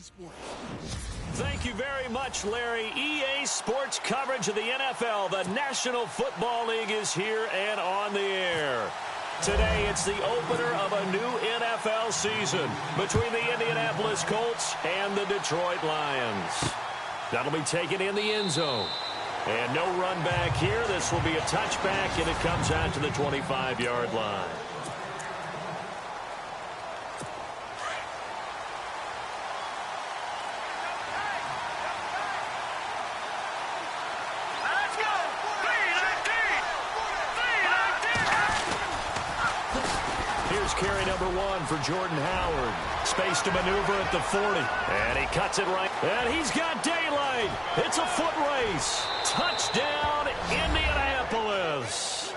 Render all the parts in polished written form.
Sports. Thank you very much, Larry. EA Sports coverage of the NFL. The National Football League is here and on the air. Today, it's the opener of a new NFL season between the Indianapolis Colts and the Detroit Lions. That'll be taken in the end zone. And no run back here. This will be a touchback, and it comes out to the 25-yard line. Carry number 1 for Jordan Howard. Space to maneuver at the 40. And he cuts it right. And he's got daylight. It's a foot race. Touchdown, Indianapolis.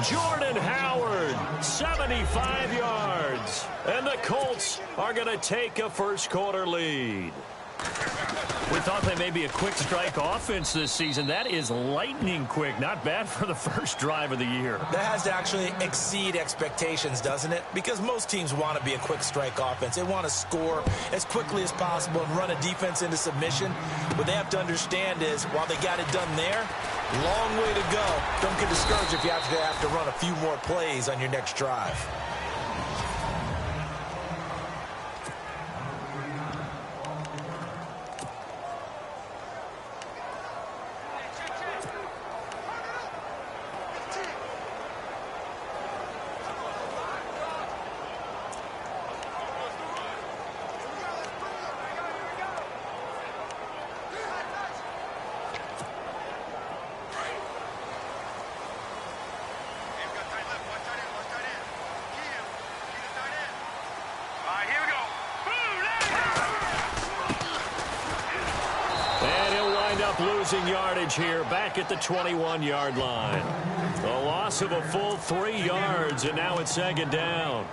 Jordan Howard, 75 yards. And the Colts are going to take a first-quarter lead. We thought they may be a quick strike offense this season. That is lightning quick. Not bad for the first drive of the year. That has to actually exceed expectations, doesn't it? Because most teams want to be a quick strike offense. They want to score as quickly as possible and run a defense into submission. What they have to understand is, while they got it done there, long way to go. Don't get discouraged if you have to run a few more plays on your next drive. Losing yardage here back at the 21-yard line. A loss of a full 3 yards, and now it's second down.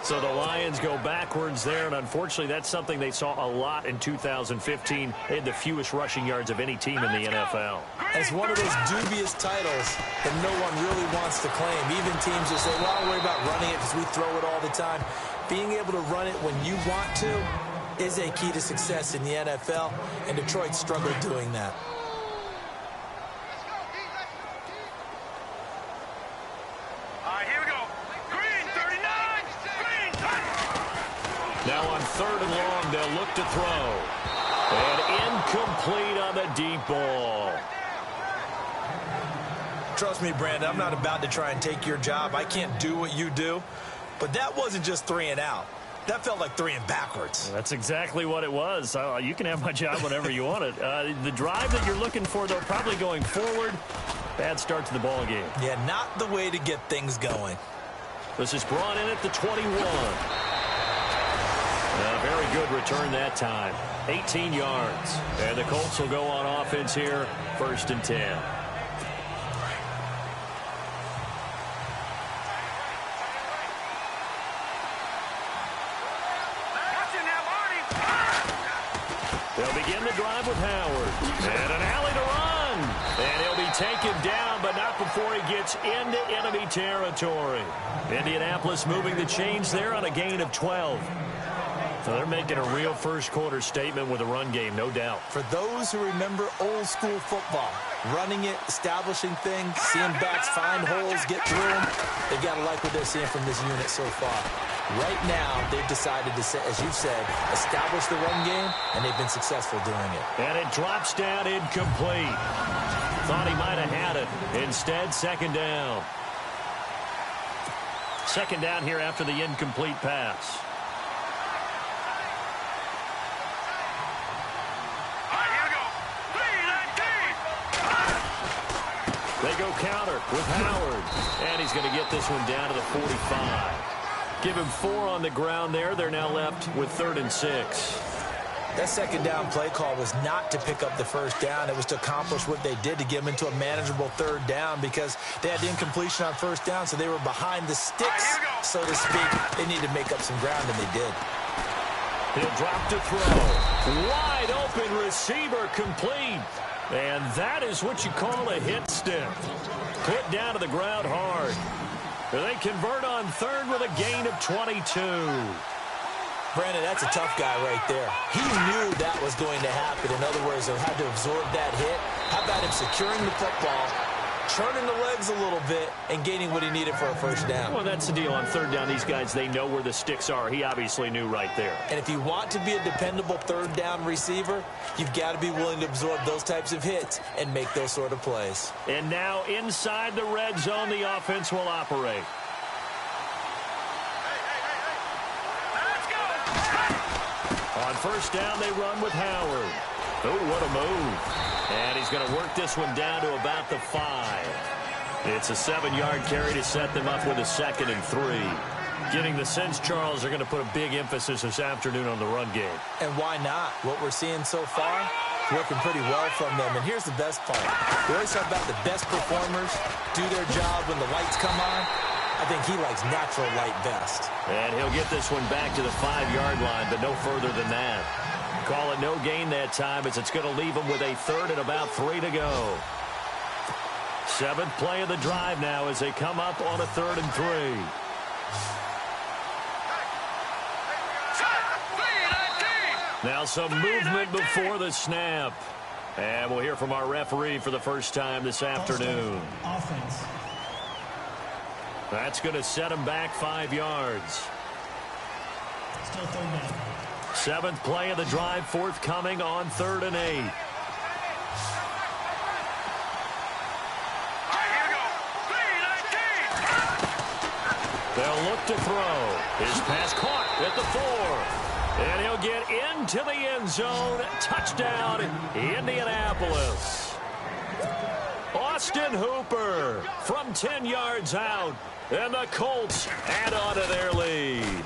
So the Lions go backwards there, and unfortunately that's something they saw a lot in 2015. They had the fewest rushing yards of any team in the NFL. It's one of those dubious titles that no one really wants to claim. Even teams that say, well, I'll worry about running it because we throw it all the time. Being able to run it when you want to is a key to success in the NFL, and Detroit struggled doing that. Now on 3rd and long, they'll look to throw. And incomplete on the deep ball. Trust me, Brandon, I'm not about to try and take your job. I can't do what you do. But that wasn't just 3 and out. That felt like 3 and backwards. That's exactly what it was. You can have my job whenever you want it. The drive that you're looking for, though, probably going forward. Bad start to the ball game. Yeah, not the way to get things going. This is brought in at the 21. A very good return that time. 18 yards. And the Colts will go on offense here, 1st and 10. They'll begin the drive with Howard. And an alley to run. And he'll be taken down, but not before he gets into enemy territory. Indianapolis moving the chains there on a gain of 12. So they're making a real first-quarter statement with a run game, no doubt. For those who remember old-school football, running it, establishing things, seeing backs find holes, get through them, they've got to like what they're seeing from this unit so far. Right now, they've decided to, as you said, establish the run game, and they've been successful doing it. And it drops down incomplete. Thought he might have had it. Instead, second down. Second down here after the incomplete pass. They go counter with Howard. And he's going to get this one down to the 45. Give him 4 on the ground there. They're now left with 3rd and 6. That second down play call was not to pick up the first down. It was to accomplish what they did, to get them into a manageable 3rd down, because they had the incompletion on 1st down, so they were behind the sticks, so to speak. They needed to make up some ground, and they did. He'll drop to throw. Wide open receiver, complete. And that is what you call a hit stick. Put down to the ground hard. They convert on 3rd with a gain of 22. Brandon, that's a tough guy right there. He knew that was going to happen. In other words, he had to absorb that hit. How about him securing the football, turning the legs a little bit, and gaining what he needed for a first down? Well, that's the deal. On third down, these guys, they know where the sticks are. He obviously knew right there. And if you want to be a dependable third down receiver, you've got to be willing to absorb those types of hits and make those sort of plays. And now inside the red zone, the offense will operate. On first down, they run with Howard. Oh, what a move. And he's going to work this one down to about the 5. It's a 7-yard carry to set them up with a 2nd and 3. Getting the sense, Charles, are going to put a big emphasis this afternoon on the run game. And why not? What we're seeing so far, working pretty well from them. And here's the best part. We always talk about the best performers do their job when the lights come on. I think he likes natural light best. And he'll get this one back to the 5-yard line, but no further than that. Call it no gain that time, as it's going to leave him with a 3rd and about 3 to go. 7th play of the drive now as they come up on a 3rd and 3. Now some movement before the snap. And we'll hear from our referee for the first time this afternoon. Offense. That's going to set him back 5 yards. Still 3rd down. 7th play of the drive, forthcoming on 3rd and 8. They'll look to throw. His pass caught at the 4. And he'll get into the end zone. Touchdown, Indianapolis. Austin Hooper from 10 yards out. And the Colts add on to their lead.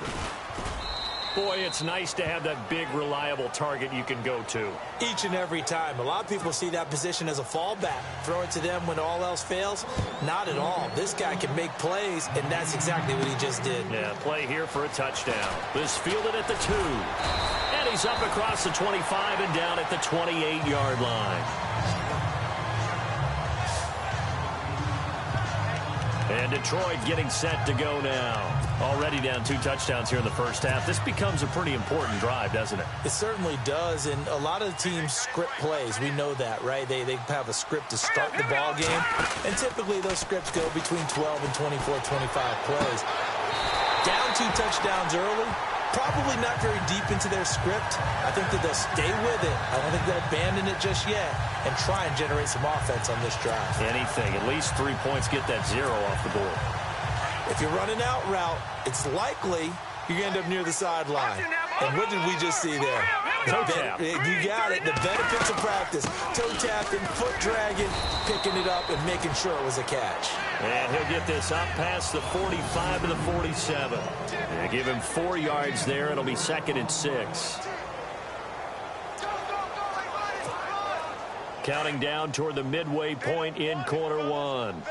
Boy, it's nice to have that big, reliable target you can go to. Each and every time. A lot of people see that position as a fallback. Throw it to them when all else fails. Not at all. This guy can make plays, and that's exactly what he just did. Yeah, play here for a touchdown. This fielded at the 2. And he's up across the 25 and down at the 28-yard line. And Detroit getting set to go now. Already down 2 touchdowns here in the first half. This becomes a pretty important drive, doesn't it? It certainly does, and a lot of teams script plays. We know that, right? They have a script to start the ball game, and typically those scripts go between 12 and 24, 25 plays. Down 2 touchdowns early, probably not very deep into their script. I think that they'll stay with it. I don't think they'll abandon it just yet and try and generate some offense on this drive. Anything. At least 3 points, get that 0 off the board. If you're running out route, it's likely you're going to end up near the sideline. And what did we just see there? Toe tap. You got it. The benefits of practice. Toe tapping, foot dragging, picking it up, and making sure it was a catch. And he'll get this up past the 45 to the 47. And give him 4 yards there. It'll be 2nd and 6. Counting down toward the midway point in quarter 1.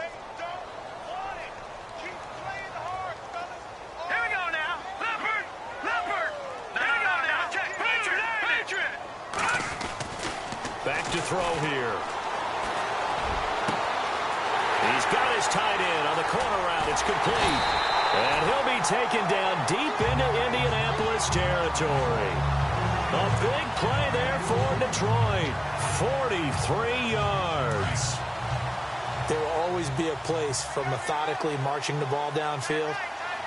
Back to throw here. He's got his tight end on the corner route. It's complete. And he'll be taken down deep into Indianapolis territory. A big play there for Detroit. 43 yards. There will always be a place for methodically marching the ball downfield.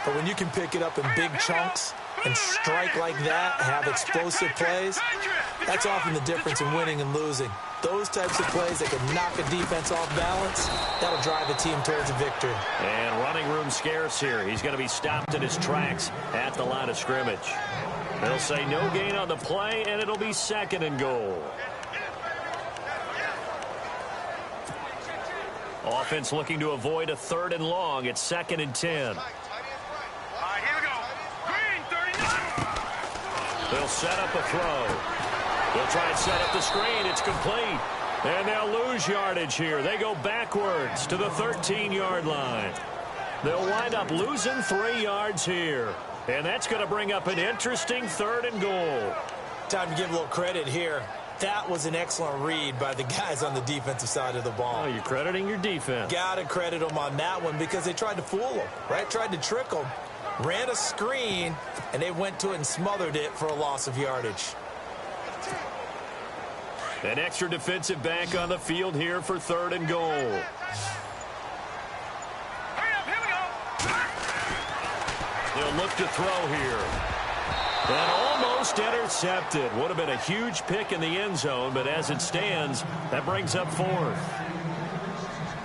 But when you can pick it up in big chunks and strike like that, have explosive plays, that's often the difference in winning and losing. Those types of plays that can knock a defense off balance, that'll drive a team towards a victory. And running room scarce here. He's going to be stopped in his tracks at the line of scrimmage. They'll say no gain on the play, and it'll be 2nd and goal. Offense looking to avoid a 3rd and long. It's 2nd and 10. They'll set up a throw. They'll try and set up the screen. It's complete. And they'll lose yardage here. They go backwards to the 13-yard line. They'll wind up losing 3 yards here. And that's going to bring up an interesting 3rd and goal. Time to give a little credit here. That was an excellent read by the guys on the defensive side of the ball. Oh, you're crediting your defense. Got to credit them on that one because they tried to fool them, right? Tried to trick them. ran a screen, and they went to it and smothered it for a loss of yardage. An extra defensive back on the field here for 3rd and goal. They'll look to throw here. And almost intercepted. Would have been a huge pick in the end zone, but as it stands, that brings up 4th.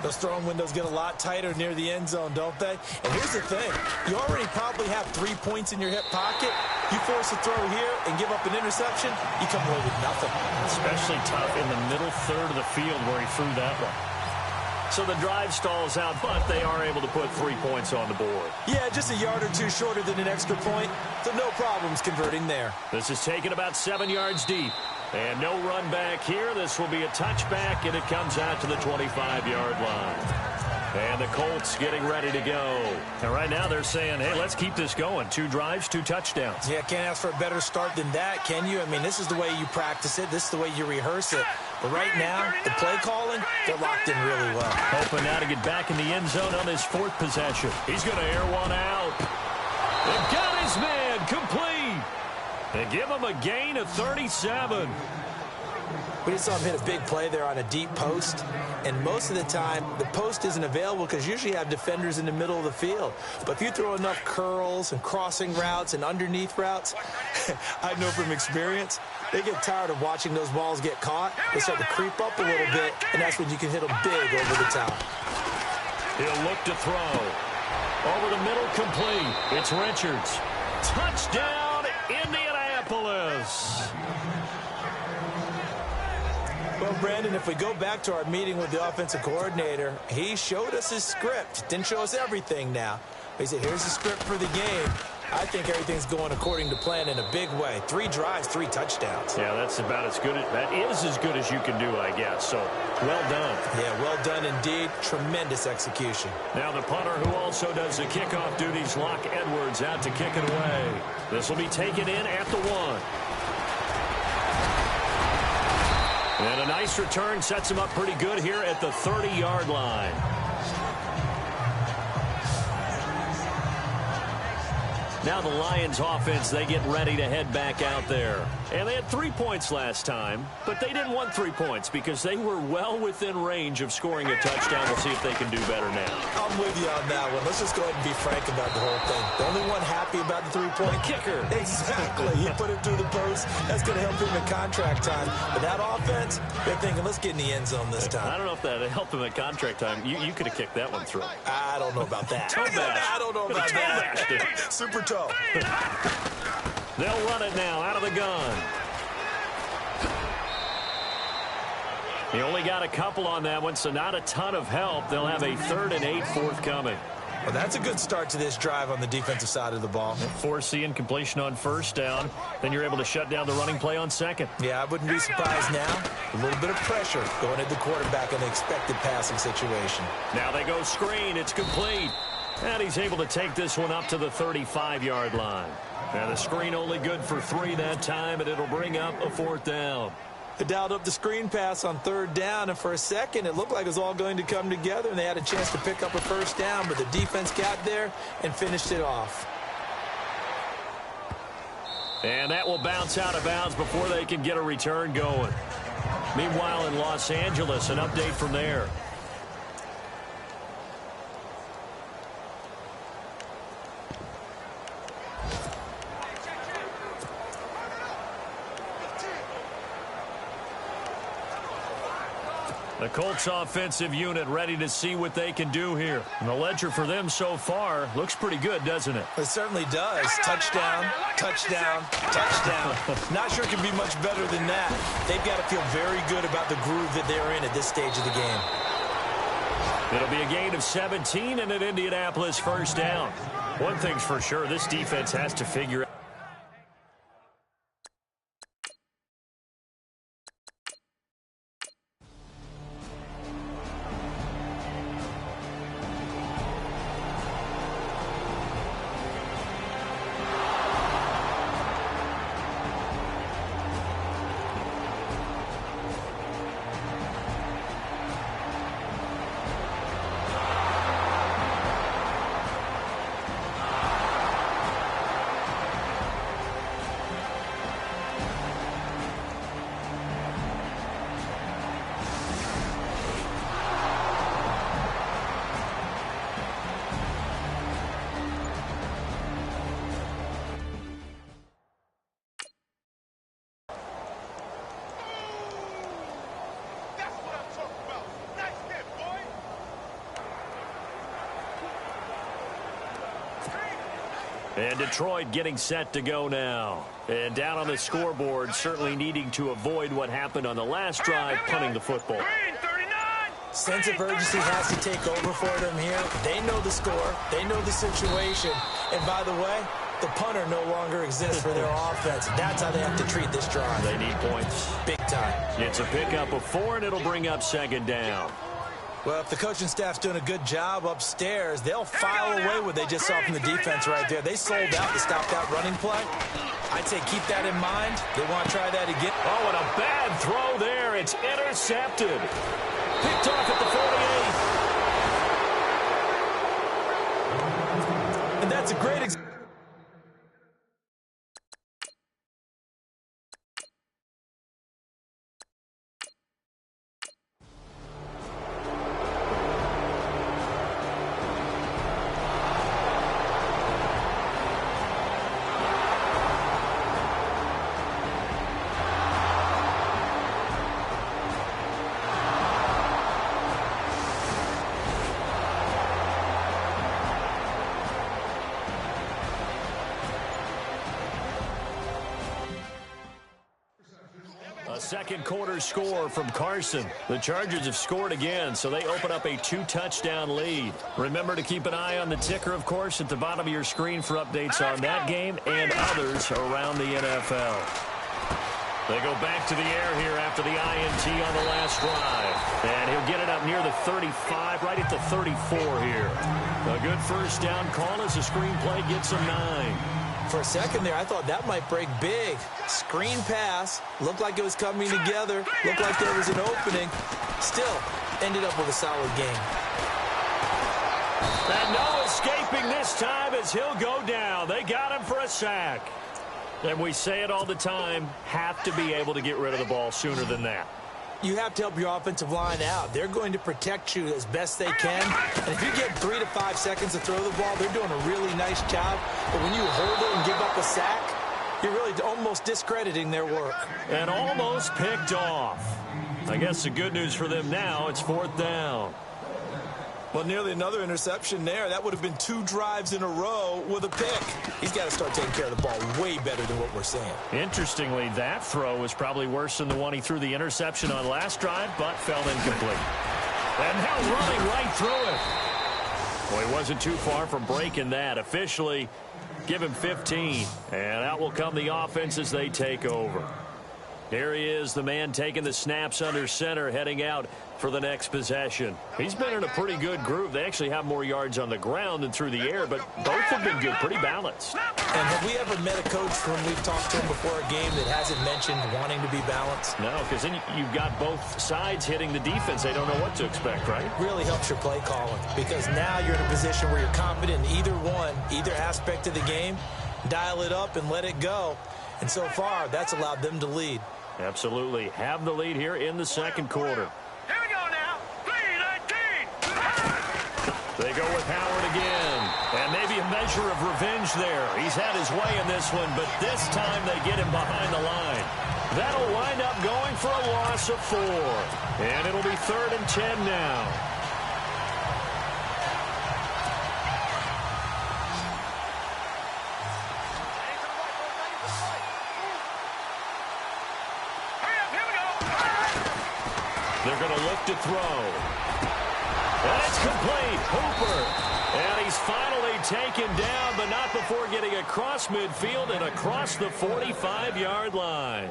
Those throwing windows get a lot tighter near the end zone, don't they? And here's the thing. You already probably have 3 points in your hip pocket. You force a throw here and give up an interception, you come away with nothing. Especially tough in the middle third of the field where he threw that one. So the drive stalls out, but they are able to put 3 points on the board. Yeah, just a yard or two shorter than an extra point, so no problems converting there. This is taken about 7 yards deep. And no run back here. This will be a touchback, and it comes out to the 25-yard line. And the Colts getting ready to go. And right now they're saying, hey, let's keep this going. 2 drives, 2 touchdowns. Yeah, can't ask for a better start than that, can you? I mean, this is the way you practice it. This is the way you rehearse it. But right now, the play calling, they're locked in really well. Hoping now to get back in the end zone on his 4th possession. He's going to air one out. They've got his man complete. They give him a gain of 37. We just saw him hit a big play there on a deep post. And most of the time, the post isn't available because usually you have defenders in the middle of the field. But if you throw enough curls and crossing routes and underneath routes, I know from experience, they get tired of watching those balls get caught. They start to creep up a little bit, and that's when you can hit them big over the top. He'll look to throw. Over the middle, complete. It's Richards. Touchdown, Indianapolis. Well, Brandon, if we go back to our meeting with the offensive coordinator, he showed us his script. Didn't show us everything now. He said, here's the script for the game. I think everything's going according to plan in a big way. 3 drives, 3 touchdowns. Yeah, that's about as good. That is as good as you can do, I guess. So, well done. Yeah, well done indeed. Tremendous execution. Now the punter who also does the kickoff duties, Locke Edwards, out to kick it away. This will be taken in at the 1. And a nice return sets him up pretty good here at the 30-yard line. Now the Lions offense, they get ready to head back out there. And they had 3 points last time, but they didn't want 3 points because they were well within range of scoring a touchdown. We'll see if they can do better now. I'm with you on that one. Let's just go ahead and be frank about the whole thing. The only one happy about the 3-point kicker. Exactly. He put it through the post. That's going to help him in contract time. But that offense, they're thinking, let's get in the end zone this time. I don't know if that helped him at contract time. You could have kicked that one through. I don't know about that. I don't know about that. Super toe. They'll run it now out of the gun. He only got a couple on that one, so not a ton of help. They'll have a 3rd and 8 forthcoming. Well, that's a good start to this drive on the defensive side of the ball. Forcing incompletion on 1st down. Then you're able to shut down the running play on 2nd. Yeah, I wouldn't be surprised now. A little bit of pressure going at the quarterback in an expected passing situation. Now they go screen. It's complete. And he's able to take this one up to the 35-yard line. And the screen only good for 3 that time, and it'll bring up a 4th down. They dialed up the screen pass on 3rd down, and for a second, it looked like it was all going to come together, and they had a chance to pick up a 1st down, but the defense got there and finished it off. And that will bounce out of bounds before they can get a return going. Meanwhile, in Los Angeles, an update from there. The Colts offensive unit ready to see what they can do here. And the ledger for them so far looks pretty good, doesn't it? It certainly does. Touchdown, touchdown, touchdown. Not sure it can be much better than that. They've got to feel very good about the groove that they're in at this stage of the game. It'll be a gain of 17 and an Indianapolis 1st down. One thing's for sure, this defense has to figure out. And Detroit getting set to go now. And down on the scoreboard, certainly needing to avoid what happened on the last drive, punting the football. Sense of urgency has to take over for them here. They know the score. They know the situation. And by the way, the punter no longer exists for their offense. That's how they have to treat this drive. They need points. Big time. It's a pickup of 4, and it'll bring up second down. Well, if the coaching staff's doing a good job upstairs, they'll file away what they just saw from the defense right there. They sold out to stop that running play. I'd say keep that in mind. They want to try that again. Oh, and a bad throw there. It's intercepted. Picked off at the 48. And that's a great example. Second quarter score from Carson. The Chargers have scored again, so they open up a 2-touchdown lead. Remember to keep an eye on the ticker, of course, at the bottom of your screen for updates on that game and others around the NFL. They go back to the air here after the INT on the last drive. And he'll get it up near the 35, right at the 34 here. A good first down call as the screenplay gets him 9. For a second there, I thought that might break big. Screen pass. Looked like it was coming together. Looked like there was an opening. Still, ended up with a solid game. And no escaping this time as he'll go down. They got him for a sack. And we say it all the time, have to be able to get rid of the ball sooner than that. You have to help your offensive line out. They're going to protect you as best they can. And if you get 3 to 5 seconds to throw the ball, they're doing a really nice job. But when you hold it and give up a sack, you're really almost discrediting their work. And almost picked off. I guess the good news for them now, it's 4th down. Well, nearly another interception there. That would have been 2 drives in a row with a pick. He's got to start taking care of the ball way better than what we're seeing. Interestingly, that throw was probably worse than the one he threw the interception on last drive, but fell incomplete. And now running right through it. Well, he wasn't too far from breaking that. Officially, give him 15. And out will come the offense as they take over. Here he is, the man taking the snaps under center, heading out for the next possession. He's been in a pretty good groove. They actually have more yards on the ground than through the air, but both have been good, pretty balanced. And have we ever met a coach when we've talked to him before a game that hasn't mentioned wanting to be balanced? No, because then you've got both sides hitting the defense. They don't know what to expect, right? Really helps your play calling, because now you're in a position where you're confident in either one, either aspect of the game. Dial it up and let it go. And so far, that's allowed them to lead. Absolutely. Have the lead here in the second quarter. Here we go now. 3-19. They go with Howard again. And maybe a measure of revenge there. He's had his way in this one, but this time they get him behind the line. That'll wind up going for a loss of 4. And it'll be 3rd and 10 now. They're going to look to throw. And it's complete. Hooper. And he's finally taken down, but not before getting across midfield and across the 45-yard line.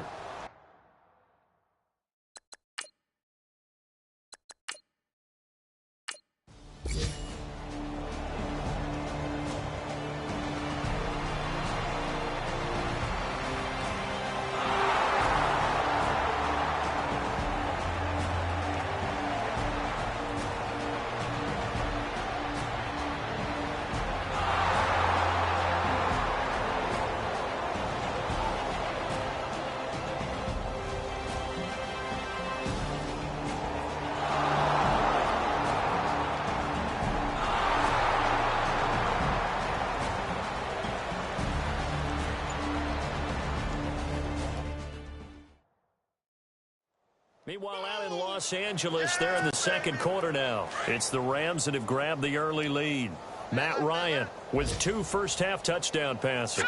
Meanwhile, out in Los Angeles, they're in the second quarter now. It's the Rams that have grabbed the early lead. Matt Ryan with 2 first-half touchdown passes.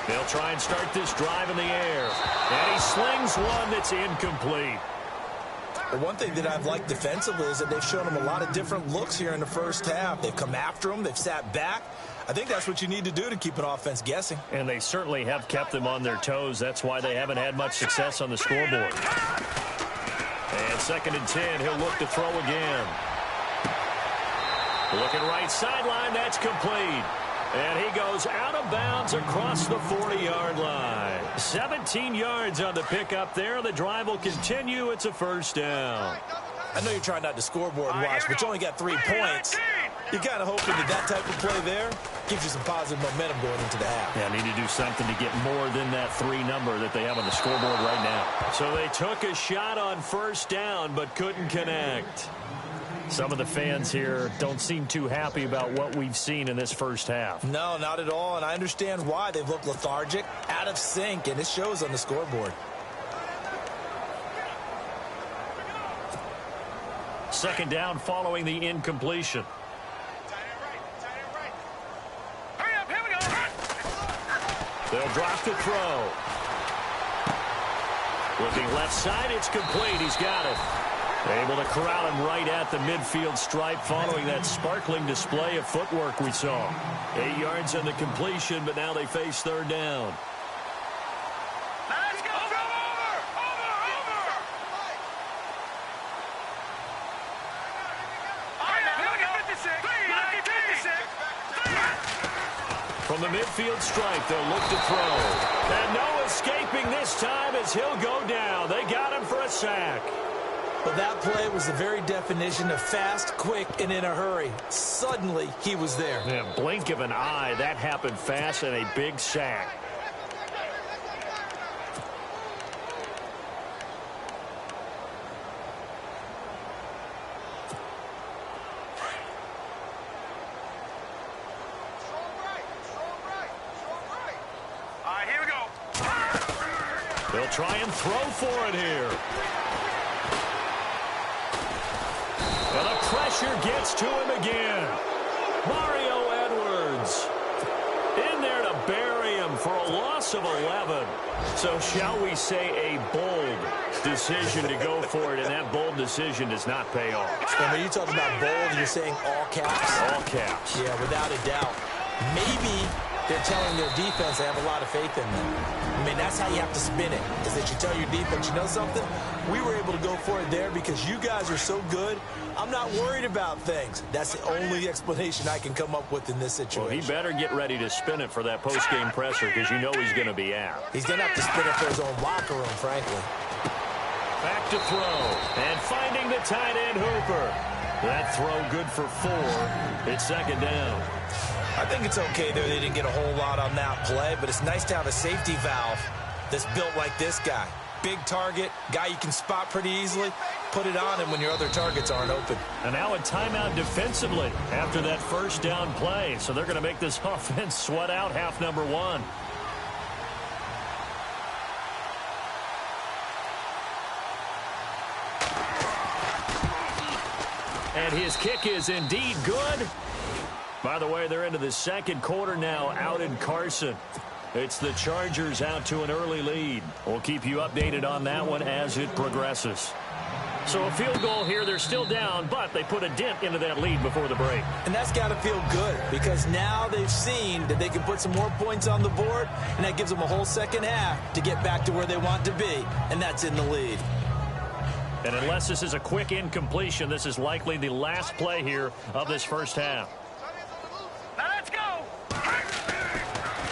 They'll try and start this drive in the air. And he slings one that's incomplete. The one thing that I've liked defensively is that they've shown him a lot of different looks here in the first half. They've come after him. They've sat back. I think that's what you need to do to keep an offense guessing. And they certainly have kept them on their toes. That's why they haven't had much success on the scoreboard. And 2nd and 10, he'll look to throw again. Looking right sideline, that's complete. And he goes out of bounds across the 40-yard line. 17 yards on the pickup there. The drive will continue. It's a first down. I know you're trying not to scoreboard watch, but you only got 3 points. You're kind of hoping that type of play there gives you some positive momentum going into the half. Yeah, need to do something to get more than that 3 number that they have on the scoreboard right now. So they took a shot on first down but couldn't connect. Some of the fans here don't seem too happy about what we've seen in this first half. No, not at all, and I understand why. They've looked lethargic, out of sync, and it shows on the scoreboard. 2nd down following the incompletion. They'll drop the throw. Looking left side, it's complete. He's got it. Able to corral him right at the midfield stripe following that sparkling display of footwork we saw. 8 yards on the completion, but now they face 3rd down. Let's go! Over! From the midfield stripe, they'll look to throw. And no escaping this time as he'll go down. They got him for a sack. Well, that play was the very definition of fast, quick, and in a hurry. Suddenly, he was there. Yeah, blink of an eye, that happened fast and a big sack. All right, here we go. They'll try and throw for it here. And the pressure gets to him again. Mario Edwards in there to bury him for a loss of 11. So shall we say a bold decision to go for it, and that bold decision does not pay off. And when you talk about bold, you're saying all caps? All caps. Yeah, without a doubt. Maybe they're telling their defense they have a lot of faith in them. I mean, that's how you have to spin it, is that you tell your defense, you know something? We were able to go for it there because you guys are so good. I'm not worried about things. That's the only explanation I can come up with in this situation. Well, he better get ready to spin it for that post-game presser because you know he's going to be out. He's going to have to spin it for his own locker room, frankly. Back to throw. And finding the tight end Hooper. That throw good for 4. It's 2nd down. I think it's okay there. They didn't get a whole lot on that play, but it's nice to have a safety valve that's built like this guy. Big target, guy you can spot pretty easily. Put it on him when your other targets aren't open. And now a timeout defensively after that first down play. So they're going to make this offense sweat out half number 1. And his kick is indeed good. By the way, they're into the 2nd quarter now out in Carson. It's the Chargers out to an early lead. We'll keep you updated on that one as it progresses. So a field goal here, they're still down, but they put a dent into that lead before the break. And that's got to feel good because now they've seen that they can put some more points on the board, and that gives them a whole 2nd half to get back to where they want to be, and that's in the lead. And unless this is a quick incompletion, this is likely the last play here of this first half. Now let's go.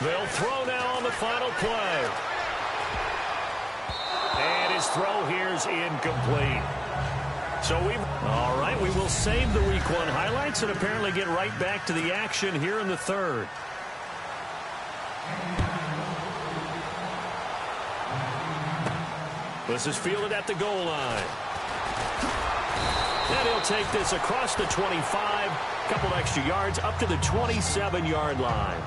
They'll throw now on the final play. And his throw here's incomplete. So all right, we will save the Week 1 highlights and apparently get right back to the action here in the 3rd. This is fielded at the goal line. And he'll take this across the 25, a couple extra yards, up to the 27-yard line.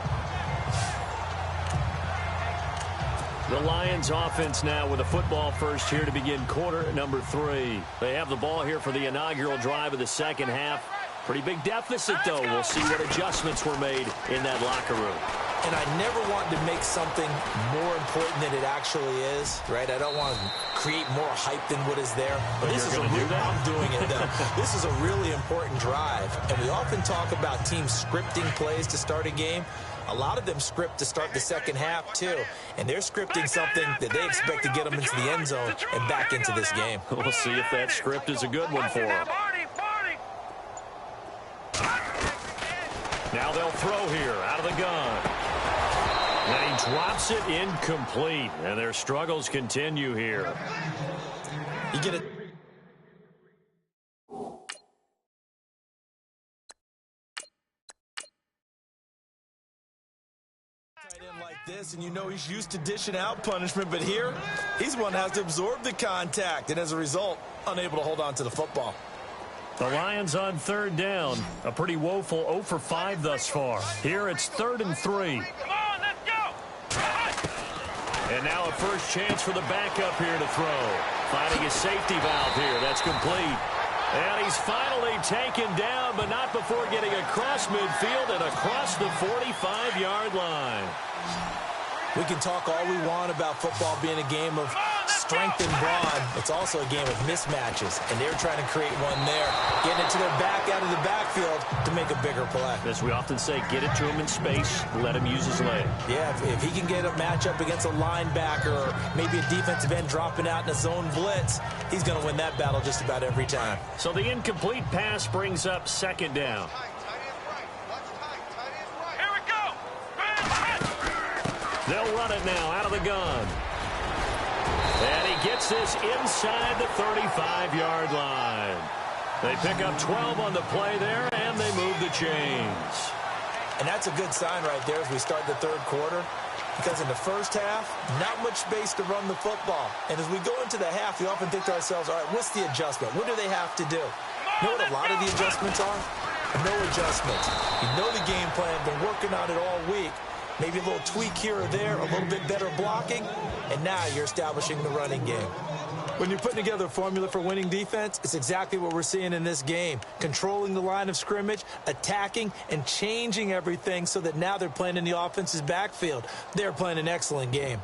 The Lions offense now with a football first here to begin quarter number 3. They have the ball here for the inaugural drive of the 2nd half. Pretty big deficit, though. We'll see what adjustments were made in that locker room. And I never want to make something more important than it actually is, right? I don't want to create more hype than what is there. But this is I'm doing it, though. This is a really important drive. And we often talk about teams scripting plays to start a game. A lot of them script to start the second half, too. And they're scripting something that they expect to get them into the end zone and back into this game. We'll see if that script is a good one for them. Now they'll throw here out of the gun. And he drops it incomplete. And their struggles continue here. You get it. Like this, and you know he's used to dishing out punishment, but here he's one that has to absorb the contact, and as a result, unable to hold on to the football. The Lions on third down. A pretty woeful 0 for 5 thus far. Here it's 3rd and 3. Come on, let's go. And now a first chance for the backup here to throw. Finding his safety valve here. That's complete. And he's finally taken down, but not before getting across midfield and across the 45-yard line. We can talk all we want about football being a game of strength and brawn. It's also a game of mismatches, and they're trying to create one there, getting it to their back out of the backfield to make a bigger play. As we often say, get it to him in space, let him use his leg. Yeah, if he can get a matchup against a linebacker or maybe a defensive end dropping out in a zone blitz, he's going to win that battle just about every time. So the incomplete pass brings up 2nd down. They'll run it now out of the gun. And he gets this inside the 35-yard line. They pick up 12 on the play there, and they move the chains. And that's a good sign right there as we start the third quarter. Because in the first half, not much space to run the football. And as we go into the half, we often think to ourselves, all right, what's the adjustment? What do they have to do? You know what a lot of the adjustments are? No adjustments. You know the game plan, been working on it all week. Maybe a little tweak here or there, a little bit better blocking, and now you're establishing the running game. When you're putting together a formula for winning defense, it's exactly what we're seeing in this game. Controlling the line of scrimmage, attacking, and changing everything so that now they're playing in the offense's backfield. They're playing an excellent game.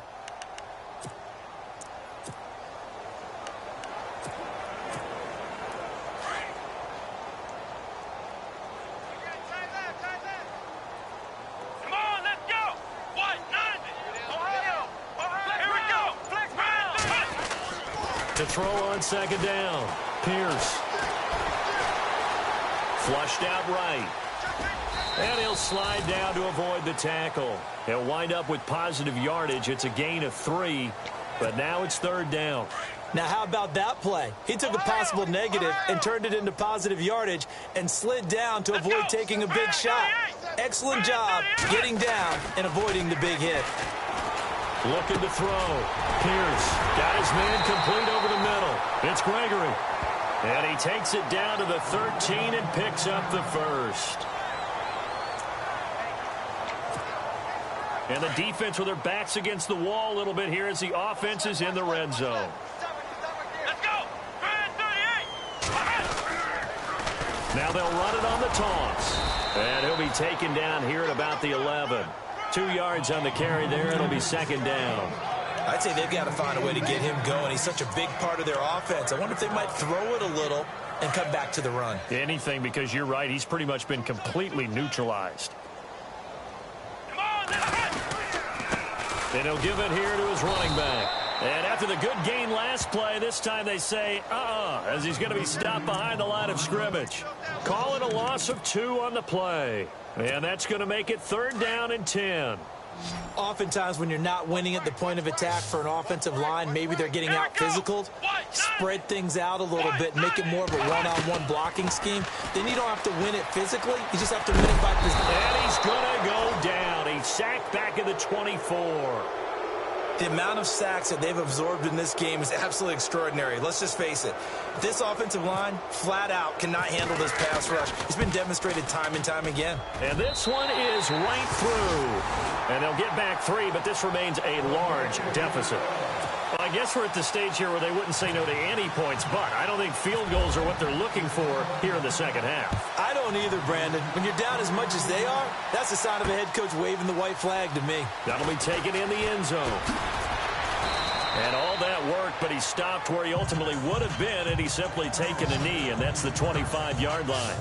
To throw on 2nd down. Pierce. Flushed out right. And he'll slide down to avoid the tackle. He'll wind up with positive yardage. It's a gain of 3, but now it's 3rd down. Now, how about that play? He took a possible negative and turned it into positive yardage and slid down to avoid taking a big shot. Excellent job getting down and avoiding the big hit. Looking to throw. Pierce got his man complete over the middle. It's Gregory. And he takes it down to the 13 and picks up the first. And the defense with their backs against the wall a little bit here as the offense is in the red zone. Let's go. Now they'll run it on the toss. And he'll be taken down here at about the 11. 2 yards on the carry there. It'll be 2nd down. I'd say they've got to find a way to get him going. He's such a big part of their offense. I wonder if they might throw it a little and come back to the run. Anything, because you're right. He's pretty much been completely neutralized. And he'll give it here to his running back. And after the good gain last play, this time they say, as he's going to be stopped behind the line of scrimmage. Call it a loss of 2 on the play. And that's going to make it 3rd down and 10. Oftentimes when you're not winning at the point of attack for an offensive line, maybe they're getting out physical, spread things out a little bit, make it more of a one-on-one blocking scheme. Then you don't have to win it physically. You just have to win it by position. And he's going to go down. He's sacked back at the 24. The amount of sacks that they've absorbed in this game is absolutely extraordinary. Let's just face it. This offensive line, flat out, cannot handle this pass rush. It's been demonstrated time and time again. And this one is right through. And they'll get back 3, but this remains a large deficit. Well, I guess we're at the stage here where they wouldn't say no to any points, but I don't think field goals are what they're looking for here in the second half. I don't don't either, Brandon. When you're down as much as they are, that's a sign of a head coach waving the white flag to me. That'll be taken in the end zone. And all that work, but he stopped where he ultimately would have been, and he's simply taken a knee, and that's the 25-yard line.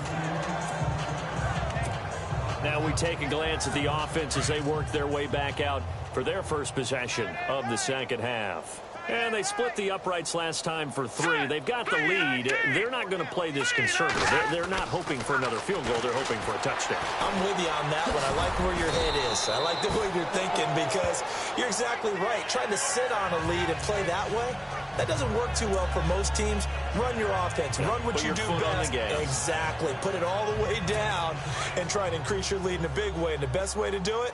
Now we take a glance at the offense as they work their way back out for their first possession of the second half. And they split the uprights last time for 3. They've got the lead. They're not going to play this conservative. They're not hoping for another field goal. They're hoping for a touchdown. I'm with you on that one. I like where your head is. I like the way you're thinking because you're exactly right. Trying to sit on a lead and play that way, that doesn't work too well for most teams. Run your offense. Run what you do best. Exactly. Put it all the way down and try and increase your lead in a big way. And the best way to do it,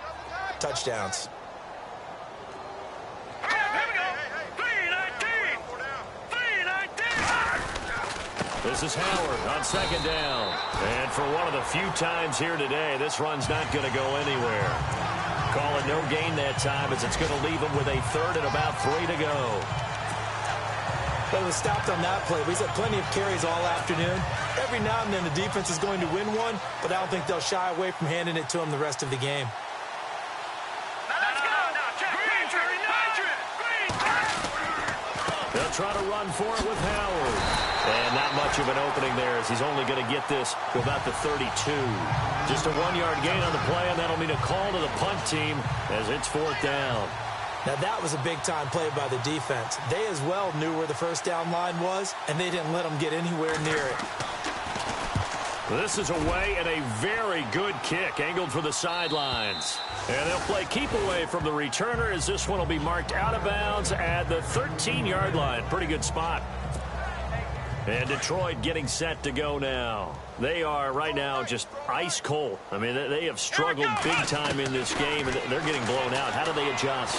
touchdowns. This is Howard on second down. And for one of the few times here today, this run's not going to go anywhere. Call it no gain that time as it's going to leave him with a third and about 3 to go. But it was stopped on that play. He's had plenty of carries all afternoon. Every now and then the defense is going to win one, but I don't think they'll shy away from handing it to him the rest of the game. They'll try to run for it with Howard. And not much of an opening there as he's only going to get this to about the 32. Just a 1-yard gain on the play, and that'll mean a call to the punt team as it's 4th down. Now that was a big-time play by the defense. They as well knew where the first down line was, and they didn't let them get anywhere near it. This is away and a very good kick angled for the sidelines. And they'll play keep away from the returner as this one will be marked out of bounds at the 13-yard line. Pretty good spot. And Detroit getting set to go now. They are right now just ice cold. I mean, they have struggled big time in this game, and they're getting blown out. How do they adjust?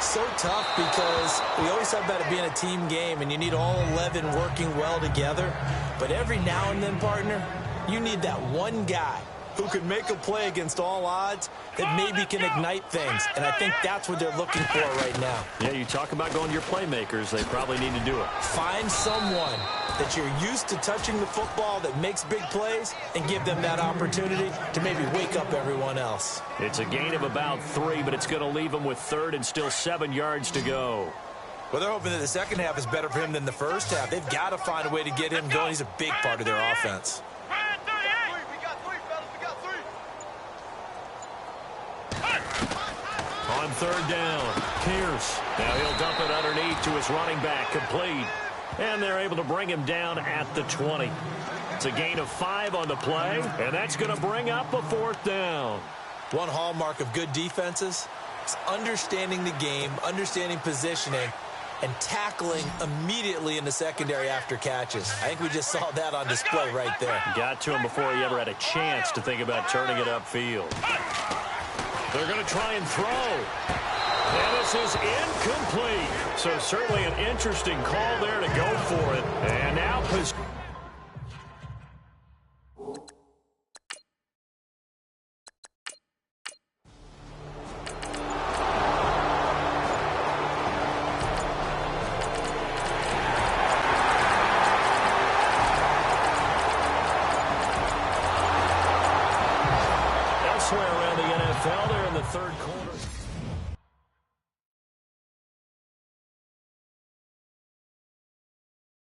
So tough because we always talk about it being a team game, and you need all 11 working well together. But every now and then, partner, you need that one guy who can make a play against all odds that maybe can ignite things. And I think that's what they're looking for right now. Yeah, you talk about going to your playmakers. They probably need to do it. Find someone that you're used to touching the football that makes big plays and give them that opportunity to maybe wake up everyone else. It's a gain of about 3, but it's going to leave them with 3rd and still 7 yards to go. Well, they're hoping that the second half is better for him than the first half. They've got to find a way to get him going. He's a big part of their offense. On 3rd down, Pierce. Now he'll dump it underneath to his running back, complete. And they're able to bring him down at the 20. It's a gain of 5 on the play, and that's going to bring up a 4th down. One hallmark of good defenses is understanding the game, understanding positioning, and tackling immediately in the secondary after catches. I think we just saw that on display right there. Got to him before he ever had a chance to think about turning it upfield. They're going to try and throw. And this is incomplete. So certainly an interesting call there to go for it. And now elsewhere around the NFL, they're in the 3rd quarter.